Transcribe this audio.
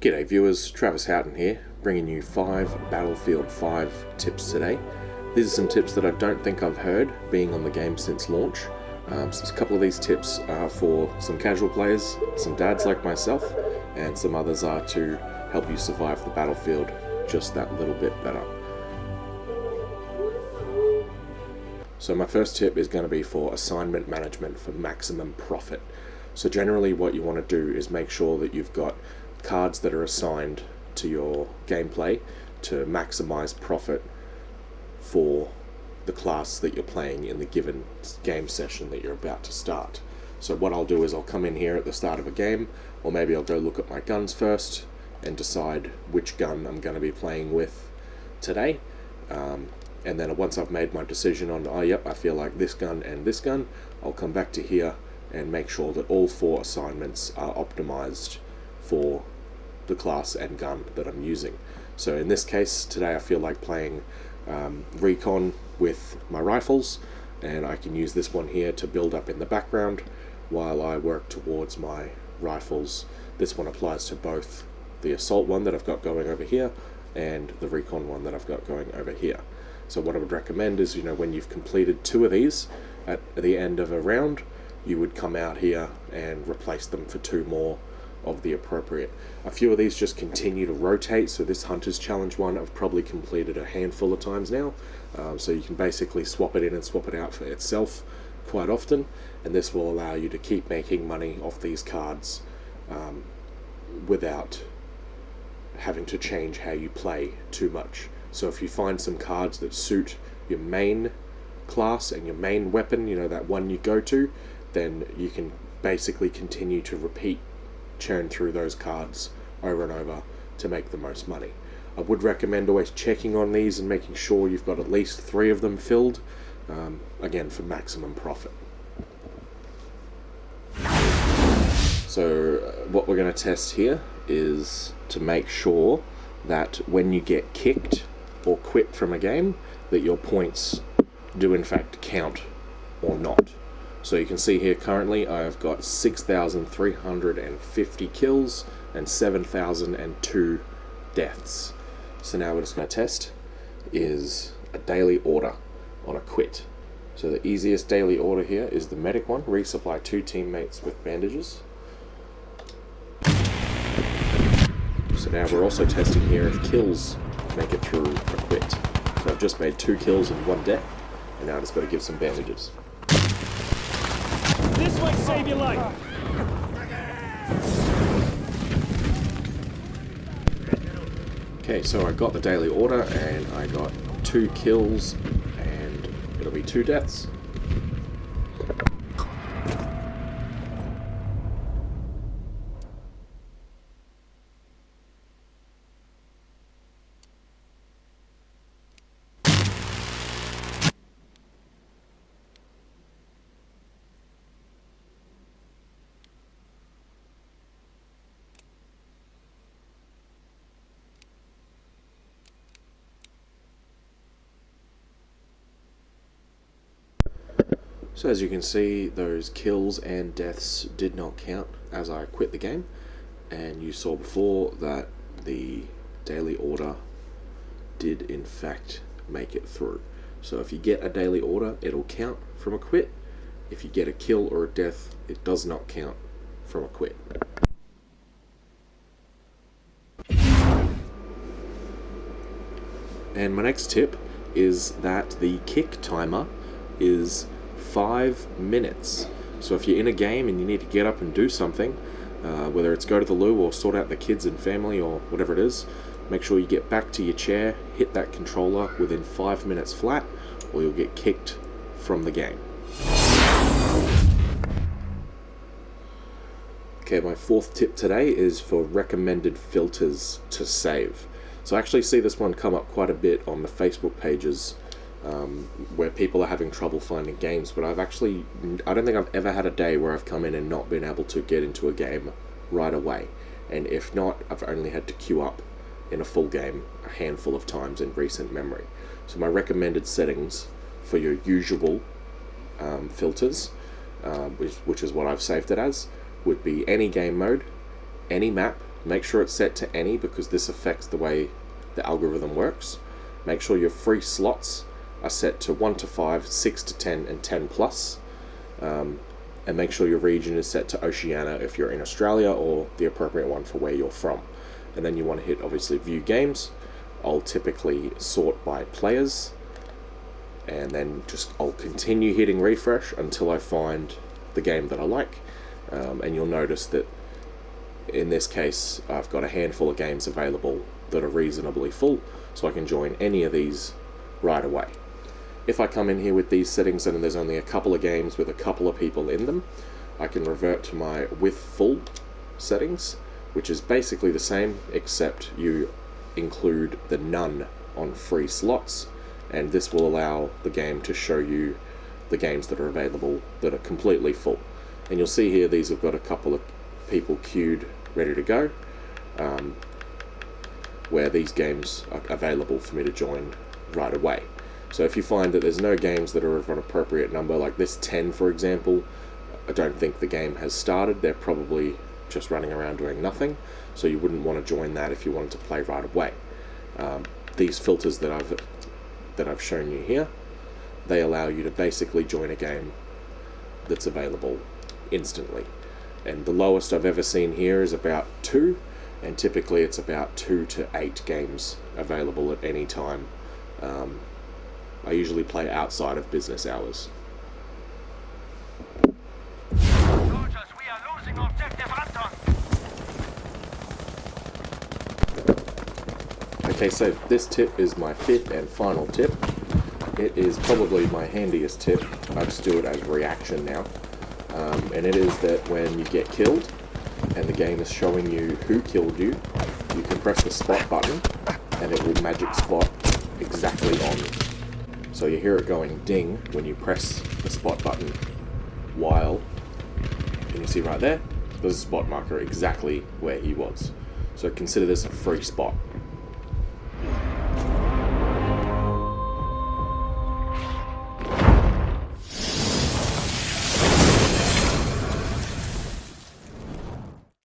G'day viewers, Travis Houghton here, bringing you 5 Battlefield 5 tips today. These are some tips that I don't think I've heard, being on the game since launch. So a couple of these tips are for some casual players, some dads like myself, and some others are to help you survive the battlefield just that little bit better. So my first tip is going to be for assignment management for maximum profit. So generally what you want to do is make sure that you've got cards that are assigned to your gameplay to maximize profit for the class that you're playing in the given game session that you're about to start. So what I'll do is I'll come in here at the start of a game, or maybe I'll go look at my guns first and decide which gun I'm going to be playing with today. And then once I've made my decision on, oh yep, I feel like this gun and this gun, I'll come back to here and make sure that all 4 assignments are optimized for the class and gun that I'm using. So in this case today I feel like playing recon with my rifles, and I can use this one here to build up in the background while I work towards my rifles. This one applies to both the assault one that I've got going over here and the recon one that I've got going over here. So what I would recommend is, when you've completed 2 of these at the end of a round, you would come out here and replace them for 2 more of the appropriate. A few of these just continue to rotate, so this Hunter's Challenge one I've probably completed a handful of times now, so you can basically swap it in and swap it out for itself quite often, and this will allow you to keep making money off these cards without having to change how you play too much. So if you find some cards that suit your main class and your main weapon, that one you go to, then you can basically continue to churn through those cards over and over to make the most money. I would recommend always checking on these and making sure you've got at least 3 of them filled, again for maximum profit. So what we're going to test here is to make sure that when you get kicked or quit from a game, that your points do in fact count or not. So you can see here currently I've got 6,350 kills and 7,002 deaths. So now we're just going to test is a daily order on a quit. So the easiest daily order here is the medic one, resupply 2 teammates with bandages. So now we're also testing here if kills make it through a quit. So I've just made 2 kills and 1 death, and now I've just got to give some bandages. This might save your life. Okay, so I got the daily order and I got 2 kills and it'll be 2 deaths. So as you can see, those kills and deaths did not count as I quit the game, and you saw before that the daily order did in fact make it through. So if you get a daily order, it'll count from a quit. If you get a kill or a death, it does not count from a quit. And my next tip is that the kick timer is 5 minutes. So if you're in a game and you need to get up and do something, whether it's go to the loo or sort out the kids and family or whatever it is, make sure you get back to your chair, hit that controller within 5 minutes flat, or you'll get kicked from the game. Okay, my 4th tip today is for recommended filters to save. So I actually see this one come up quite a bit on the Facebook pages where people are having trouble finding games, but I don't think I've ever had a day where I've come in and not been able to get into a game right away. And if not, I've only had to queue up in a full game a handful of times in recent memory. So my recommended settings for your usual filters which is what I've saved it as, would be any game mode, any map. Make sure it's set to any, because this affects the way the algorithm works. Make sure your free slots are set to 1 to 5, 6 to 10, and 10 plus. And make sure your region is set to Oceania if you're in Australia, or the appropriate one for where you're from. And then you want to hit, obviously, view games. I'll typically sort by players, and then I'll continue hitting refresh until I find the game that I like. And you'll notice that in this case I've got a handful of games available that are reasonably full, so I can join any of these right away. If I come in here with these settings and there's only a couple of games with a couple of people in them, I can revert to my with full settings, which is basically the same, except you include the none on free slots, and this will allow the game to show you the games that are available that are completely full. And you'll see here these have got a couple of people queued ready to go, where these games are available for me to join right away. So if you find that there's no games that are of an appropriate number, like this 10 for example, I don't think the game has started. They're probably just running around doing nothing, so you wouldn't want to join that if you wanted to play right away. These filters that I've shown you here, they allow you to basically join a game that's available instantly. And the lowest I've ever seen here is about 2, and typically it's about 2 to 8 games available at any time. I usually play outside of business hours. Soldiers, we are losing objective Anton. Okay, so this tip is my 5th and final tip. It is probably my handiest tip. I just do it as reaction now. And it is that when you get killed and the game is showing you who killed you, you can press the spot button and it will magic spot exactly on. So you hear it going ding when you press the spot button, while, can you see right there? There's a spot marker exactly where he was. So consider this a free spot.